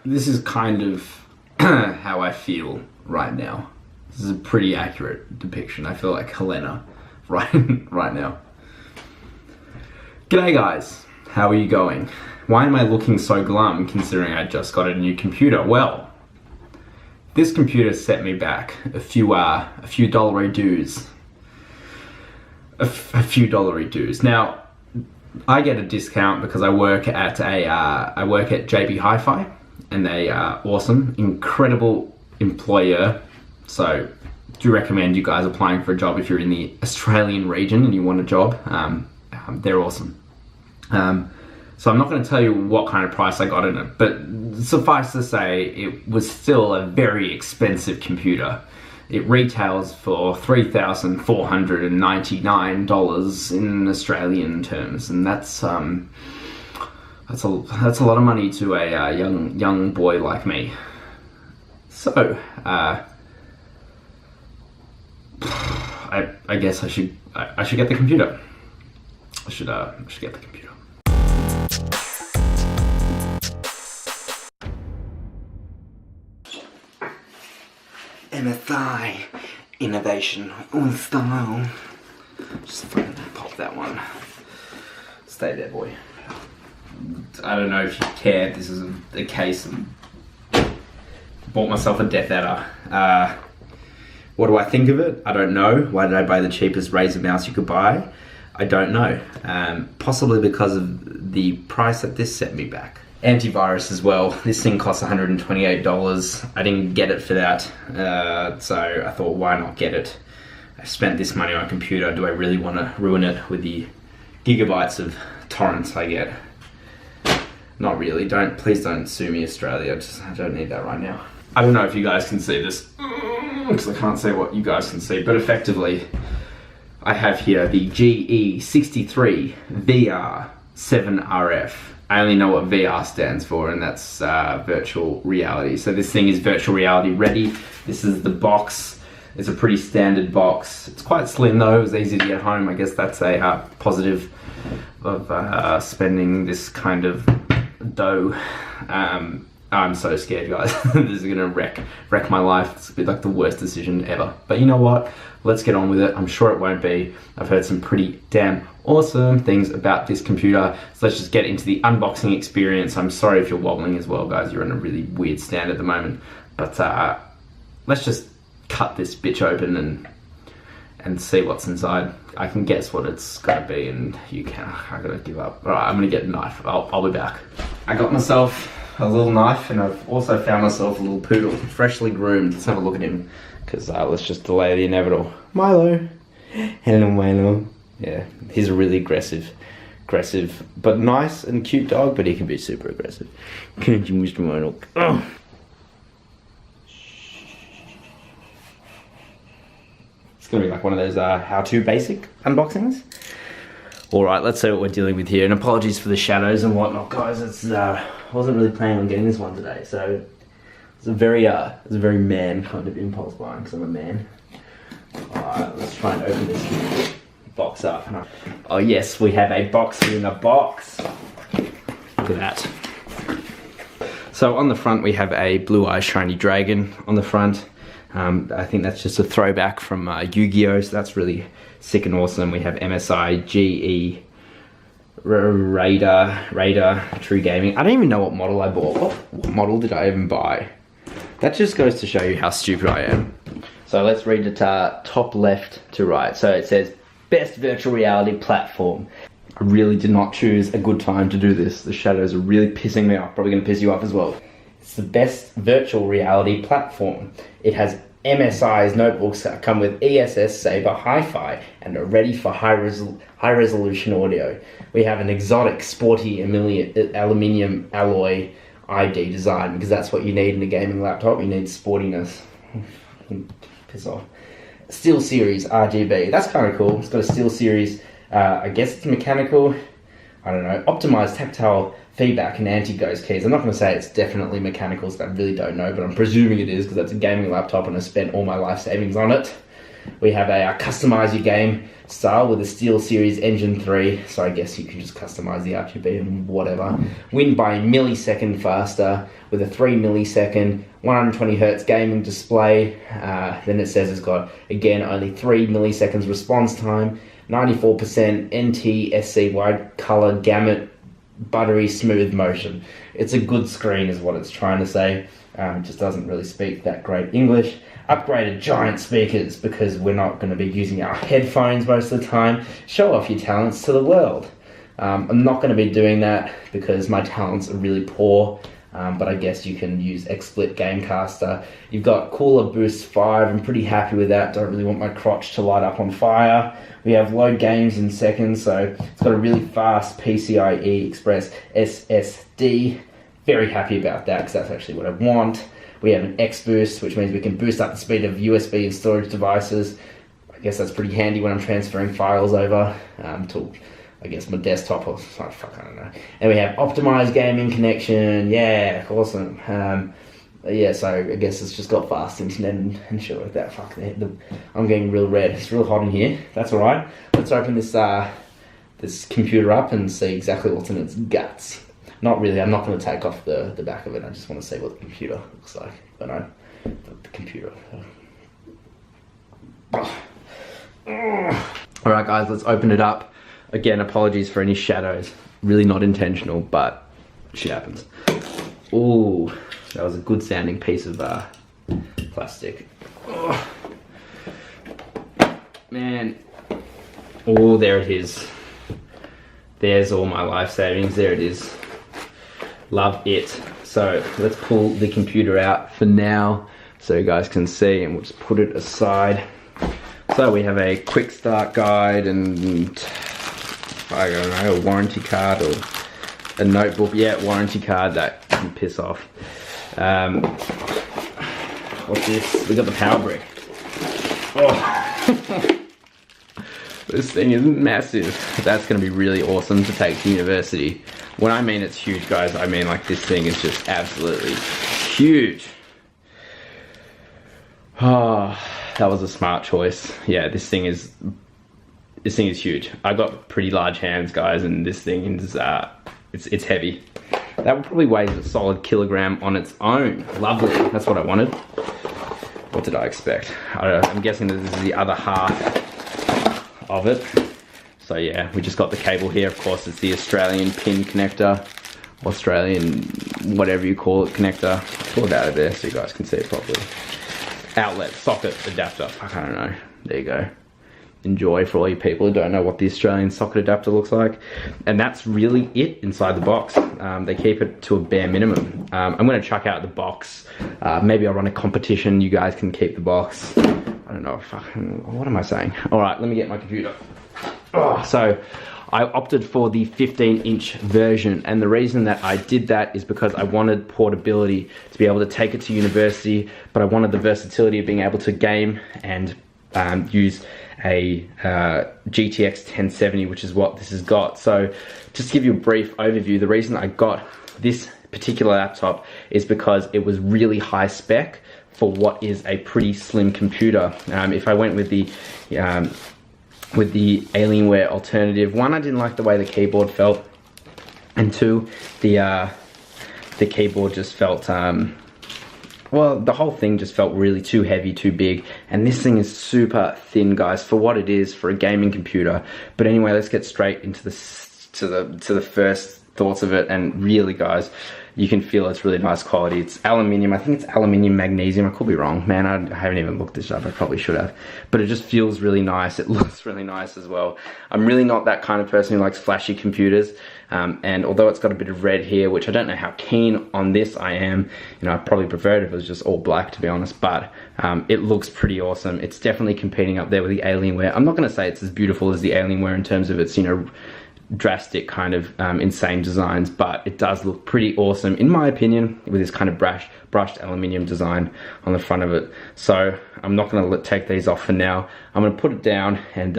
This is kind of how I feel right now. This is a pretty accurate depiction. I feel like Helena right now. G'day guys, how are you going? Why am I looking so glum considering I just got a new computer? Well, this computer set me back a few dollary dues. A few dollary dues. Now, I get a discount because I work at JB Hi-Fi, and they are awesome, incredible employer. So, do recommend you guys applying for a job if you're in the Australian region and you want a job. They're awesome. So I'm not going to tell you what kind of price I got in it, but suffice to say, it was still a very expensive computer. It retails for $3,499 in Australian terms, and that's a lot of money to a young boy like me. So I guess I should get the computer. I should get the computer. MSI innovation with style. Just pop that one. Stay there, boy. I don't know if you care. This is a case. Bought myself a Death Adder. What do I think of it? I don't know. Why did I buy the cheapest Razer mouse you could buy? I don't know. Possibly because of the price that this set me back. Antivirus as well. This thing costs $128. I didn't get it for that, so I thought, why not get it? I spent this money on a computer. Do I really want to ruin it with the gigabytes of torrents I get? Not really. Please don't sue me, Australia. I don't need that right now. I don't know if you guys can see this, because I can't say what you guys can see, but effectively, I have here the GE63VR 7RF. I only know what VR stands for, and that's virtual reality. So this thing is virtual reality ready. This is the box. It's a pretty standard box. It's quite slim though. It was easy to get home. I guess that's a positive of spending this kind of dough. I'm so scared, guys. This is gonna wreck my life. It's gonna be like the worst decision ever. But you know what? Let's get on with it. I'm sure it won't be. I've heard some pretty damn awesome things about this computer. So let's just get into the unboxing experience. I'm sorry if you're wobbling as well, guys. You're in a really weird stand at the moment. But let's just cut this bitch open and see what's inside. I can guess what it's gonna be, and you can. I gotta give up. All right, I'm gonna get a knife. I'll be back. I got myself a little knife, and I've also found myself a little poodle, freshly groomed. Let's have a look at him, because let's just delay the inevitable. Milo. Hello, Milo. Yeah, he's a really aggressive, but nice and cute dog, but he can be super aggressive. Can't you, Mr. Milo? Oh. It's gonna be like one of those how-to basic unboxings. All right, let's see what we're dealing with here. And apologies for the shadows and whatnot, guys. It's I wasn't really planning on getting this one today, so it's a very man kind of impulse buying because I'm a man. All right, let's try and open this box up. Oh yes, we have a box in a box. Look at that. So on the front we have a blue-eyed shiny dragon on the front. I think that's just a throwback from Yu-Gi-Oh! So that's really sick and awesome. We have MSI GE RAIDER True Gaming. I don't even know what model I bought. What model did I even buy? That just goes to show you how stupid I am. So let's read it top left to right. So it says, best virtual reality platform. I really did not choose a good time to do this. The shadows are really pissing me off. Probably gonna piss you off as well. It's the best virtual reality platform. It has MSI's notebooks that come with ESS Sabre Hi-Fi and are ready for high resolution audio. We have an exotic, sporty aluminium alloy ID design, because that's what you need in a gaming laptop. You need sportiness. Piss off. Steel Series RGB. That's kind of cool. It's got a Steel Series. I guess it's mechanical. I don't know. Optimized tactile feedback and anti-ghost keys. I'm not going to say it's definitely mechanical, so I really don't know, but I'm presuming it is because that's a gaming laptop and I spent all my life savings on it. We have a customize your game style with a SteelSeries Engine 3, so I guess you can just customize the RGB and whatever. Win by a millisecond faster with a 3 millisecond 120 Hertz gaming display. Then it says it's got, again, only 3 milliseconds response time, 94% NTSC wide color gamut, buttery smooth motion. It's a good screen is what it's trying to say. It just doesn't really speak that great English. Upgraded giant speakers because we're not going to be using our headphones most of the time. Show off your talents to the world. I'm not going to be doing that because my talents are really poor, but I guess you can use XSplit Gamecaster. You've got Cooler Boost 5, I'm pretty happy with that. Don't really want my crotch to light up on fire. We have load games in seconds, so it's got a really fast PCIe Express SSD. Very happy about that because that's actually what I want. We have an X boost, which means we can boost up the speed of USB and storage devices. I guess that's pretty handy when I'm transferring files over to, I guess, my desktop or I don't know. And we have optimized gaming connection. Yeah, awesome. Yeah, so I guess it's just got fast internet and shit like that. Fuck, I'm getting real red. It's real hot in here. That's all right. Let's open this this computer up and see exactly what's in its guts. Not really, I'm not going to take off the back of it. I just want to see what the computer looks like. I know, the computer. Alright guys, let's open it up. Again, apologies for any shadows. Really not intentional, but shit happens. Ooh, that was a good sounding piece of plastic. Oh. Man. Oh, there it is. There's all my life savings. There it is. Love it. So let's pull the computer out for now so you guys can see, and we'll just put it aside. So we have a quick start guide and I don't know, a warranty card or a notebook. Yeah, warranty card, that can piss off. What's this? We got the power brick. Oh. This thing is massive. That's going to be really awesome to take to university. When I mean it's huge, guys, I mean like this thing is just absolutely huge. Oh, that was a smart choice. Yeah, this thing is huge. I got pretty large hands, guys, and this thing is it's heavy. That would probably weigh a solid kilogram on its own. Lovely. That's what I wanted. What did I expect? I don't know. I'm guessing that this is the other half of it. So yeah, we just got the cable here. Of course, it's the Australian pin connector, Australian whatever you call it connector. Pull it out of there so you guys can see it properly. Outlet, socket, adapter. I don't know. There you go. Enjoy for all you people who don't know what the Australian socket adapter looks like. And that's really it inside the box. They keep it to a bare minimum. I'm going to chuck out the box. Maybe I'll run a competition. You guys can keep the box. I don't know. What am I saying? All right, let me get my computer. Oh, so I opted for the 15-inch version, and the reason that I did that is because I wanted portability to be able to take it to university, but I wanted the versatility of being able to game and use a GTX 1070, which is what this has got. So just to give you a brief overview, the reason I got this particular laptop is because it was really high spec for what is a pretty slim computer. If I went with the Alienware alternative, one, I didn't like the way the keyboard felt, and two, the keyboard just felt well, the whole thing just felt really too heavy, too big, and this thing is super thin, guys, for what it is for a gaming computer. But anyway, let's get straight into the first thoughts of it. And really, guys, you can feel it's really nice quality. It's aluminium. I think it's aluminium magnesium. I could be wrong, man. I haven't even looked this up. I probably should have. But it just feels really nice. It looks really nice as well. I'm really not that kind of person who likes flashy computers. And although it's got a bit of red here, which I don't know how keen on this I am, you know, I probably prefer it if it was just all black, to be honest, but it looks pretty awesome. It's definitely competing up there with the Alienware. I'm not going to say it's as beautiful as the Alienware in terms of its, you know, drastic kind of insane designs, but it does look pretty awesome in my opinion with this kind of brushed aluminium design on the front of it. So I'm not going to take these off for now. I'm going to put it down and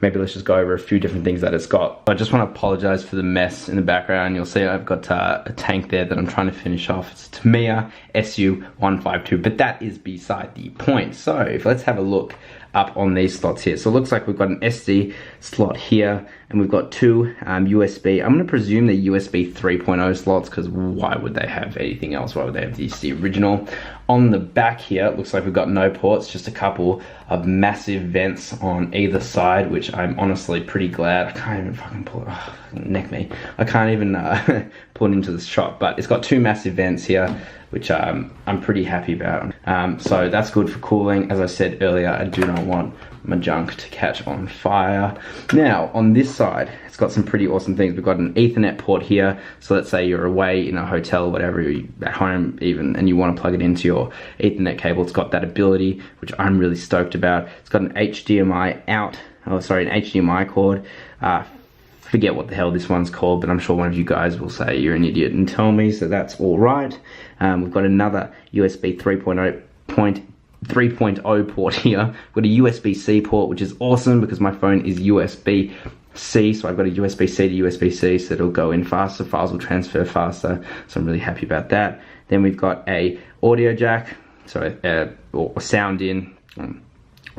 maybe let's just go over a few different things that it's got. I just want to apologize for the mess in the background. You'll see I've got a tank there that I'm trying to finish off. It's Tamiya SU-152, but that is beside the point. So if let's have a look up on these slots here. So it looks like we've got an SD slot here, and we've got two USB. I'm going to presume they're USB 3.0 slots, because why would they have anything else? Why would they have the original? On the back here, it looks like we've got no ports, just a couple of massive vents on either side, which I'm honestly pretty glad. I can't even fucking pull it. Oh, neck me. I can't even pull it into the shot, but it's got two massive vents here, which I'm pretty happy about. So that's good for cooling. As I said earlier, I do not want my junk to catch on fire. Now, on this side, it's got some pretty awesome things. We've got an Ethernet port here. So let's say you're away in a hotel, whatever, you're at home even, and you want to plug it into your Ethernet cable. It's got that ability, which I'm really stoked about. It's got an HDMI an HDMI cord. Forget what the hell this one's called, but I'm sure one of you guys will say you're an idiot and tell me, so that's all right. We've got another USB 3.0 port here. We've got a USB-C port, which is awesome because my phone is USB-C, so I've got a USB-C to USB-C, so it'll go in faster, files will transfer faster, so I'm really happy about that. Then we've got a audio jack, or sound in,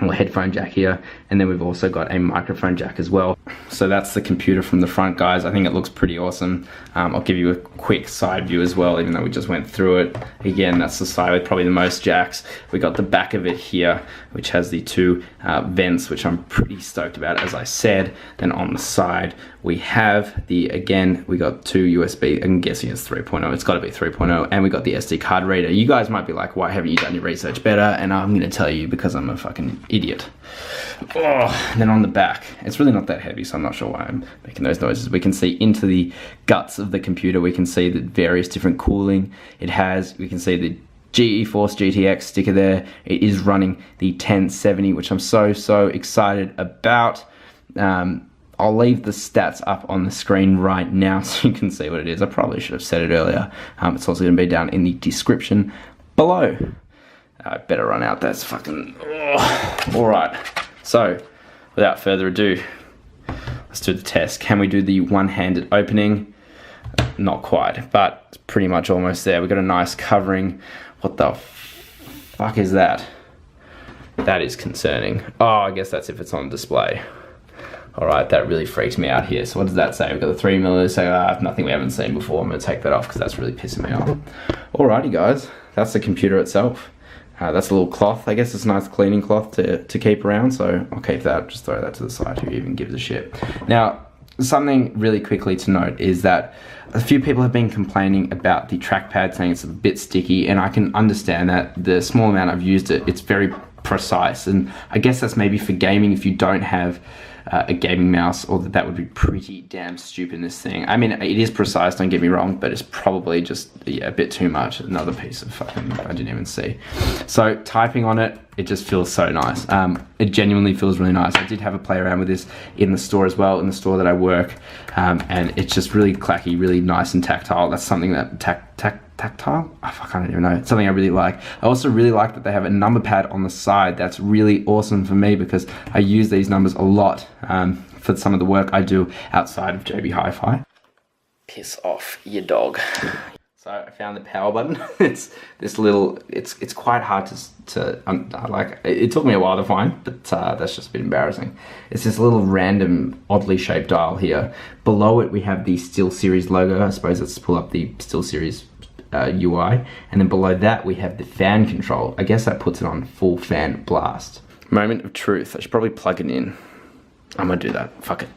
or headphone jack here, and then we've also got a microphone jack as well. So that's the computer from the front, guys. I think it looks pretty awesome. I'll give you a quick side view as well, even though we just went through it. Again, that's the side with probably the most jacks. We got the back of it here, which has the two vents, which I'm pretty stoked about, as I said. Then on the side, we have we got two USB, I'm guessing it's 3.0, it's gotta be 3.0, and we got the SD card reader. You guys might be like, why haven't you done your research better? And I'm gonna tell you, because I'm a fucking idiot. Oh, and then on the back, it's really not that heavy, so I'm not sure why I'm making those noises. We can see into the guts of the computer. We can see the various different cooling it has. We can see the GeForce GTX sticker there. It is running the 1070, which I'm so excited about. I'll leave the stats up on the screen right now so you can see what it is. I probably should have said it earlier. It's also going to be down in the description below. I better run out. That's fucking... All right. So, without further ado, let's do the test. Can we do the one-handed opening? Not quite, but it's pretty much almost there. We've got a nice covering. What the fuck is that? That is concerning. Oh, I guess that's if it's on display. All right, that really freaks me out here. So what does that say? We've got the 3mm, so nothing we haven't seen before. I'm gonna take that off because that's really pissing me off. Alrighty guys, that's the computer itself. That's a little cloth. I guess it's a nice cleaning cloth to keep around, so I'll keep that, just throw that to the side, who even gives a shit. Now, something really quickly to note is that a few people have been complaining about the trackpad, saying it's a bit sticky, and I can understand that. The small amount I've used it, it's very precise, and I guess that's maybe for gaming if you don't have a gaming mouse, or that would be pretty damn stupid in this thing. I mean, it is precise, don't get me wrong, but it's probably just a bit too much. Another piece of fucking, I didn't even see. So typing on it, it just feels so nice. It genuinely feels really nice. I did have a play around with this in the store as well, in the store that I work, and it's just really clacky, really nice and tactile. That's something that tactile? Oh, fuck, I don't even know. It's something I really like. I also really like that they have a number pad on the side. That's really awesome for me because I use these numbers a lot for some of the work I do outside of JB Hi-Fi. Piss off, you dog. So I found the power button. It's this little, it's quite hard to like, it took me a while to find, but that's just a bit embarrassing. It's this little random, oddly shaped dial here. Below it, we have the SteelSeries logo. I suppose let's pull up the SteelSeries UI, and then below that we have the fan control. I guess that puts it on full fan blast. Moment of truth. I should probably plug it in. I'm gonna do that. Fuck it.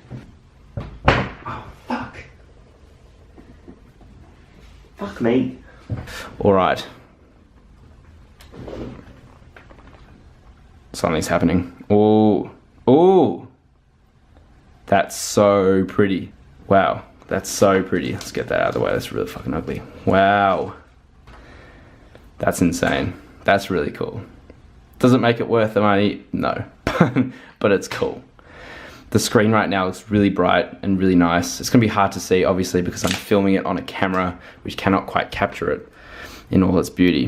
Oh, fuck. Fuck me. Alright. Something's happening. Oh. Oh. That's so pretty. Wow. That's so pretty. Let's get that out of the way. That's really fucking ugly. Wow. That's insane. That's really cool. Does it make it worth the money? No. But it's cool. The screen right now looks really bright and really nice. It's going to be hard to see, obviously, because I'm filming it on a camera, which cannot quite capture it in all its beauty.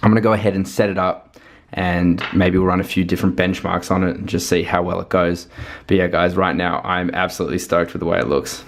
I'm going to go ahead and set it up, and maybe we'll run a few different benchmarks on it and just see how well it goes. But yeah, guys, right now I'm absolutely stoked with the way it looks.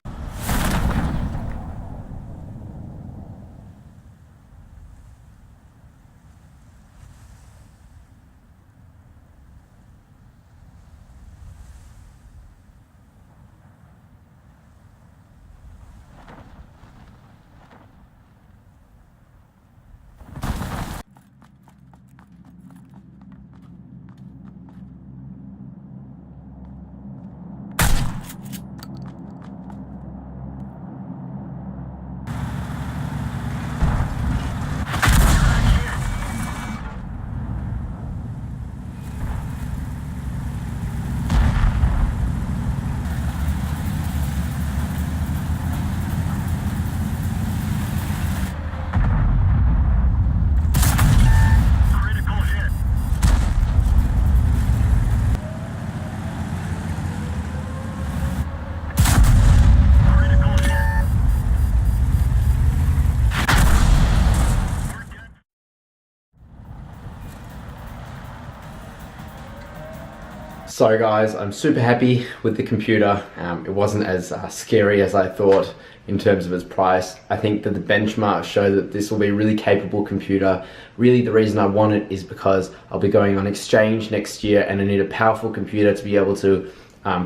So guys, I'm super happy with the computer. It wasn't as scary as I thought in terms of its price. I think that the benchmarks show that this will be a really capable computer. Really the reason I want it is because I'll be going on exchange next year and I need a powerful computer to be able to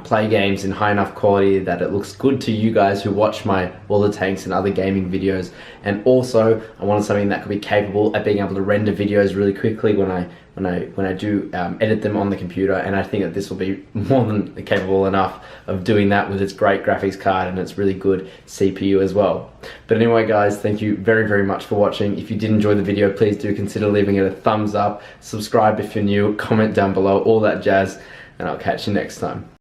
play games in high enough quality that it looks good to you guys who watch my World of Tanks and other gaming videos. And also I wanted something that could be capable at being able to render videos really quickly when I do edit them on the computer, and I think that this will be more than capable enough of doing that with its great graphics card and its really good CPU as well. But anyway guys, thank you very much for watching. If you did enjoy the video, please do consider leaving it a thumbs up, subscribe if you're new, comment down below, all that jazz, and I'll catch you next time.